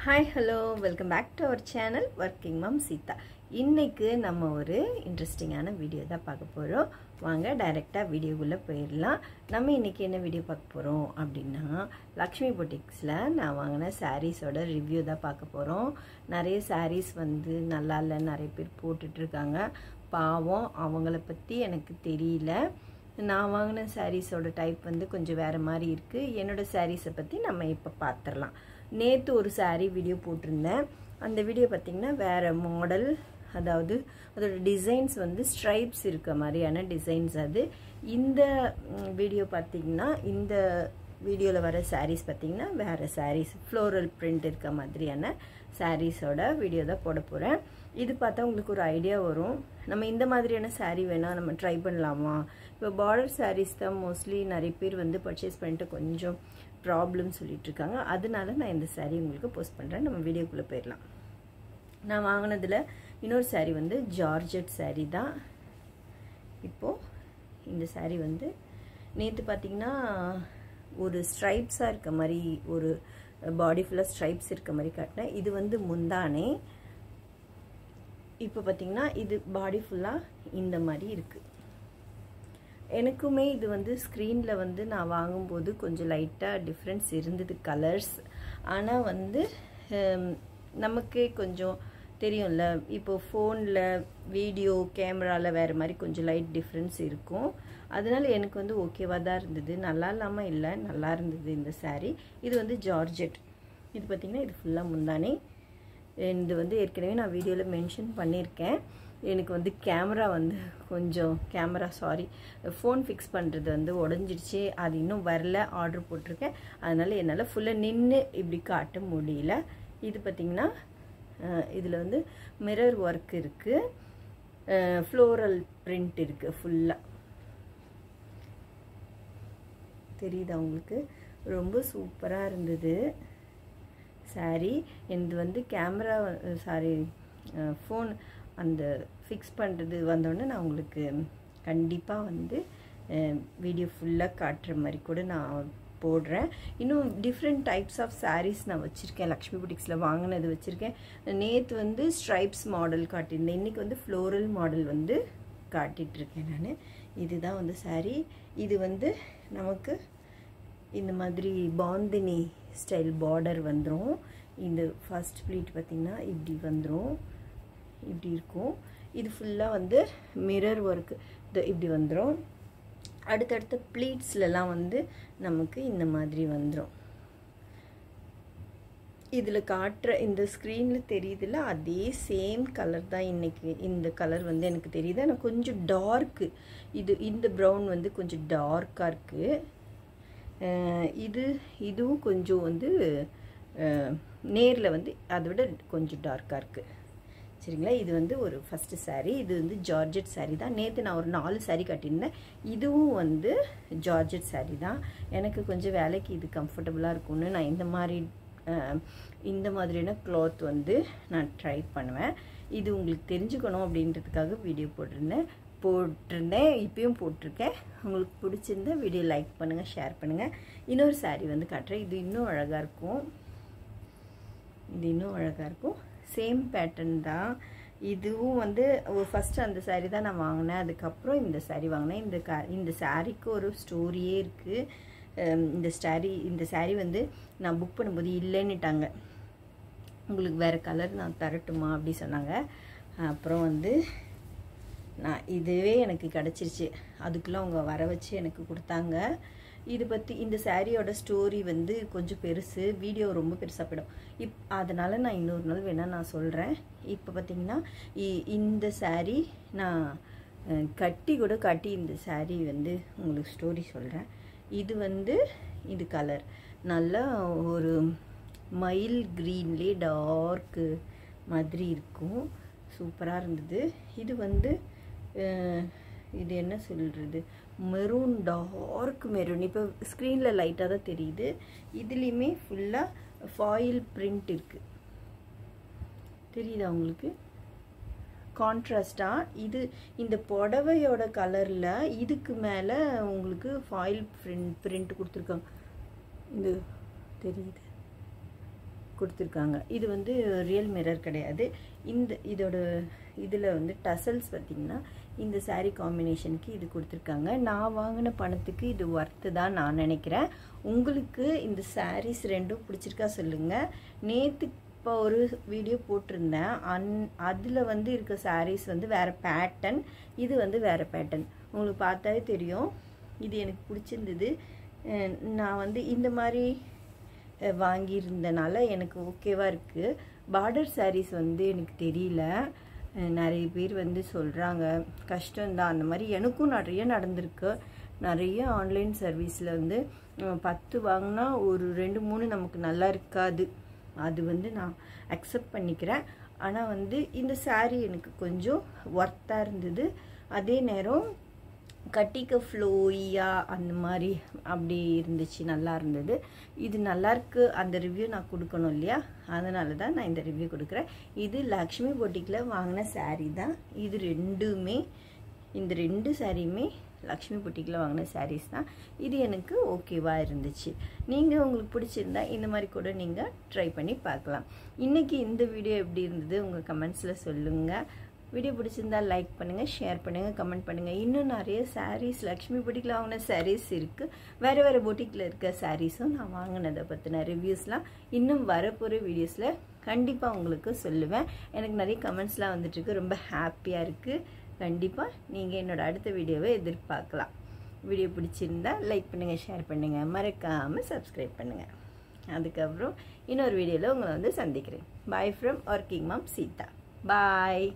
Hi, hello, welcome back to our channel Working Mom Sita. இன்னைக்கு நம்ம ஒரு இன்ட்ரெஸ்டிங்கான வீடியோ தான் பார்க்க போறோம். வாங்க டைரக்ட்டா வீடியோக்குள்ள போயிரலாம். நம்ம இன்னைக்கு என்ன வீடியோ பார்க்க போறோம் அப்படினா லக்ஷ்மி பொட்டிக்ஸ்ல நான் வாங்குன சாரீஸோட ரிவ்யூ தான் பார்க்க போறோம். நிறைய சாரீஸ் வந்து நல்லா இல்ல நிறைய பேர் போட்டுட்டு இருக்காங்க. பாவம் அவங்கள பத்தி எனக்கு தெரியல. நான் வாங்குன சாரீஸோட டைப் வந்து கொஞ்சம் வேற மாதிரி இருக்கு. என்னோட சாரீஸை பத்தி நம்ம இப்ப பாத்துறலாம். நேத்து ஒரு saree வீடியோ போட்டிருந்தேன். அந்த வீடியோ பாத்தீங்கன்னா வேற மாடல், அதாவது அதோட டிசைன்ஸ் வந்து ஸ்ட்ரைப்ஸ் இருக்க மாதிரியான டிசைன்ஸ். அது இந்த வீடியோ பாத்தீங்கன்னா இந்த வீடியோல வர sarees பாத்தீங்கன்னா வேற sarees floral print இருக்க மாதிரியான sareesோட வீடியோ தான் போட போறேன். இது பார்த்தா உங்களுக்கு ஒரு ஐடியா வரும். நம்ம இந்த மாதிரியான saree வேணா நம்ம ட்ரை பண்ணலாமா? இப்போ border sarees தான் மோஸ்ட்லி நிறைய பேர் வந்து பர்ச்சேஸ் பண்ணிட்டு கொஞ்சம் ப்ராப்ளம் சொல்லிட்டு இருக்காங்க. அதனால நான் இந்த saree உங்களுக்கு போஸ்ட் பண்றேன். நம்ம வீடியோக்குள்ள போயிரலாம். நான் வாங்குனதுல இன்னொரு saree வந்து ஜார்ஜெட் saree தான். இப்போ இந்த saree வந்து நேத்து பாத்தீங்கன்னா ஒரு ஸ்ட்ரைப்ஸா இருக்க மாதிரி, ஒரு பாடி ஃபுல்லா ஸ்ட்ரைப்ஸ் இருக்க மாதிரி காட்டினேன். இது வந்து முந்தானே. இப்போ பாத்தீங்கன்னா இது பாடி ஃபுல்லா இந்த மாதிரி இருக்கு. எனக்குமே இது வந்து ஸ்கிரீன்ல வந்து நான் வாங்கும்போது கொஞ்சம் லைட்டா டிஃபரன்ஸ் இருந்தது கலர்ஸ். ஆனா வந்து நமக்கு கொஞ்சம் தெரியும்ல, இப்போ ஃபோன்ல வீடியோ கேமரால வேற மாதிரி கொஞ்சம் லைட் டிஃபரன்ஸ் இருக்கும். அதனால எனக்கு வந்து ஓகேவா தான் இருந்தது. நல்லா இல்லாம இல்ல, நல்லா இருந்தது இந்த saree. இது வந்து ஜார்ஜெட். இது பாத்தீங்கன்னா இது ஃபுல்லா முந்தானே. இது வந்து ஏற்கனவே நான் வீடியோல மென்ஷன் பண்ணியிருக்கேன். எனக்கு வந்து கேமரா வந்து கொஞ்சம் ஃபோன் ஃபிக்ஸ் பண்ணுறது வந்து உடஞ்சிடுச்சு. அது இன்னும் வரல, ஆர்டர் போட்டிருக்கேன். அதனால என்னால் ஃபுல்லாக நின்று இப்படி காட்ட முடியல. இது பார்த்திங்கன்னா இதில் வந்து மிரர் ஒர்க் இருக்குது, ஃப்ளோரல் பிரிண்ட் இருக்குது ஃபுல்லாக. தெரியுதா உங்களுக்கு? ரொம்ப சூப்பராக இருந்தது saree. இது வந்து கேமரா ஃபோன் அந்த ஃபிக்ஸ் பண்ணுறது வந்தோடனே நான் உங்களுக்கு கண்டிப்பாக வந்து வீடியோ ஃபுல்லாக காட்டுற மாதிரி கூட நான் போடுறேன். இன்னும் டிஃப்ரெண்ட் டைப்ஸ் ஆஃப் sarees நான் வச்சுருக்கேன். லக்ஷ்மி புட்டிக்ஸில் வாங்கினது வச்சுருக்கேன். நேற்று வந்து ஸ்ட்ரைப்ஸ் மாடல் காட்டியிருந்தேன். இன்றைக்கி வந்து ஃப்ளோரல் மாடல் வந்து காட்டிகிட்ருக்கேன் நான். இதுதான் வந்து saree. இது வந்து நமக்கு இந்த மாதிரி பாந்தினி ஸ்டைல் பார்டர் வந்துடும். இந்த ஃபர்ஸ்ட் ப்ளீட் பார்த்திங்கன்னா இப்படி வந்துடும், இப்படி இருக்கும். இது ஃபுல்லாக வந்து மிரர் ஒர்க் இப்படி வந்துடும். அடுத்தடுத்த ப்ளீட்ஸ்லாம் வந்து நமக்கு இந்த மாதிரி வந்துடும். இதில் காட்டுற இந்த ஸ்க்ரீனில் தெரியுதுல்ல, அதே சேம் கலர் தான். இன்னைக்கு இந்த கலர் வந்து எனக்கு தெரியுது. ஆனால் கொஞ்சம் டார்க்கு. இந்த ப்ரௌன் வந்து கொஞ்சம் டார்க்காக இருக்குது. இதுவும் கொஞ்சம் வந்து நேரில் வந்து அதை விட கொஞ்சம் டார்க்காக இருக்குது. சரிங்களா? இது வந்து ஒரு ஃபஸ்ட்டு saree. இது வந்து ஜார்ஜெட் saree தான். நேற்று நான் ஒரு 4 saree கட்டியிருந்தேன். இதுவும் வந்து ஜார்ஜெட் saree தான். எனக்கு கொஞ்சம் வேலைக்கு இது கம்ஃபர்டபுளாக இருக்கும்னு நான் இந்த மாதிரியான கிளாத் வந்து நான் ட்ரை பண்ணுவேன். இது உங்களுக்கு தெரிஞ்சுக்கணும் அப்படின்றதுக்காக வீடியோ போட்டிருந்தேன். இப்பயும் போட்டிருக்கேன். உங்களுக்கு பிடிச்சிருந்தா வீடியோ லைக் பண்ணுங்கள், ஷேர் பண்ணுங்கள். இன்னொரு saree வந்து காட்டுறேன். இது இன்னும் அழகாக இருக்கும். சேம் பேட்டர்ன் தான். இதுவும் வந்து ஃபஸ்ட்டு அந்த saree தான் நான் வாங்கினேன். அதுக்கப்புறம் இந்த saree வாங்கினேன். இந்த சாரீக்கு ஒரு ஸ்டோரியே இருக்குது. இந்த saree வந்து நான் புக் பண்ணும்போது இல்லைன்னுட்டாங்க. உங்களுக்கு வேறு கலர் நான் தரட்டுமா அப்படி சொன்னாங்க. அப்புறம் வந்து நான் இதுவே எனக்கு கிடச்சிருச்சு. அதுக்குள்ளே அவங்க வர வச்சு எனக்கு கொடுத்தாங்க. இது பற்றி இந்த சாரியோட ஸ்டோரி வந்து கொஞ்சம் பெருசு, வீடியோ ரொம்ப பெருசாக போயிடும். அதனால் நான் இன்னொரு நாள் வேணால் நான் சொல்கிறேன். இப்போ பார்த்தீங்கன்னா இந்த saree நான் காட்டி இந்த saree வந்து உங்களுக்கு ஸ்டோரி சொல்கிறேன். இது வந்து இது கலர் நல்லா ஒரு மயில் க்ரீன்லேயே டார்க்கு மாதிரி இருக்கும். சூப்பராக இருந்தது. இது வந்து இது என்ன சொல்கிறது, மெரூன், டார்க் மெரூன். இப்போ ஸ்க்ரீனில் லைட்டாக தான் தெரியுது. இதுலேயுமே ஃபுல்லாக ஃபாயில் பிரிண்ட் இருக்குது. தெரியுதா உங்களுக்கு? கான்ட்ராஸ்டாக இந்த புடவையோட கலரில் இதுக்கு மேலே உங்களுக்கு ஃபாயில் பிரிண்ட் கொடுத்துருக்காங்க. இது தெரியுது? கொடுத்துருக்காங்க. இது வந்து ரியல் மிரர் கிடையாது. இதோட இதில் வந்து டசல்ஸ் பார்த்திங்கன்னா இந்த சாரீ காம்பினேஷனுக்கு இது கொடுத்துருக்காங்க. நான் வாங்கின பணத்துக்கு இது ஒர்த்து தான் நான் நினைக்கிறேன். உங்களுக்கு இந்த சாரீஸ் ரெண்டும் பிடிச்சிருக்கா சொல்லுங்கள். நேற்று இப்போ ஒரு வீடியோ போட்டிருந்தேன். அதில் வந்து இருக்க சாரீஸ் வந்து வேறு பேட்டர்ன், இது வந்து வேறு பேட்டர்ன். உங்களுக்கு பார்த்தாவே தெரியும். இது எனக்கு பிடிச்சிருந்தது. நான் வந்து இந்த மாதிரி வாங்கியிருந்தனால எனக்கு ஓகேவாக இருக்குது. பார்டர் சாரீஸ் வந்து எனக்கு தெரியல. நிறைய பேர் வந்து சொல்கிறாங்க கஷ்டம்தான். அந்த மாதிரி எனக்கும் நிறைய நடந்திருக்கு. நிறைய ஆன்லைன் சர்வீஸில் வந்து 10 வாங்கினா ஒரு 2-3 நமக்கு நல்லா இருக்காது. அது வந்து நான் அக்செப்ட் பண்ணிக்கிறேன். ஆனால் வந்து இந்த சாரீ எனக்கு கொஞ்சம் ஒர்த்தாக இருந்தது. அதே நேரம் கட்டிக்க ஃப்ளோயாக அந்த மாதிரி அப்படி இருந்துச்சு, நல்லா இருந்தது. இது நல்லாயிருக்கு. அந்த ரிவ்யூ நான் கொடுக்கணும் இல்லையா, அதனால தான் நான் இந்த ரிவ்யூ கொடுக்குறேன். இது லக்ஷ்மி பொட்டிக்கில் வாங்கின சாரீ தான். இது ரெண்டுமே, இந்த 2 சாரியுமே லக்ஷ்மி பொட்டிக்கில் வாங்கின சாரீஸ் தான். இது எனக்கு ஓகேவாக இருந்துச்சு. நீங்கள் உங்களுக்கு பிடிச்சிருந்தா இந்த மாதிரி கூட நீங்கள் ட்ரை பண்ணி பார்க்கலாம். இன்றைக்கி இந்த வீடியோ எப்படி இருந்தது உங்கள் கமெண்ட்ஸில் சொல்லுங்கள். வீடியோ பிடிச்சிருந்தா லைக் பண்ணுங்கள், ஷேர் பண்ணுங்கள், கமெண்ட் பண்ணுங்கள். இன்னும் நிறைய சாரீஸ் லக்ஷ்மி பொட்டிக்கில் வாங்கின சாரீஸ் இருக்குது. வேறு வேறு பொட்டிக்கில் இருக்க சாரீஸும் நான் வாங்கினதை பற்றின ரிவ்யூஸ்லாம் இன்னும் வரப்போகிற வீடியோஸில் கண்டிப்பாக உங்களுக்கு சொல்லுவேன். எனக்கு நிறைய கமெண்ட்ஸ்லாம் வந்துட்டுருக்கு. ரொம்ப ஹாப்பியாக இருக்குது. கண்டிப்பாக நீங்கள் என்னோடய அடுத்த வீடியோவை எதிர்பார்க்கலாம். வீடியோ பிடிச்சிருந்தா லைக் பண்ணுங்கள், ஷேர் பண்ணுங்கள், மறக்காமல் சப்ஸ்கிரைப் பண்ணுங்கள். அதுக்கப்புறம் இன்னொரு வீடியோவில் உங்களை வந்து சந்திக்கிறேன். Bye from working mom Seetha. Bye.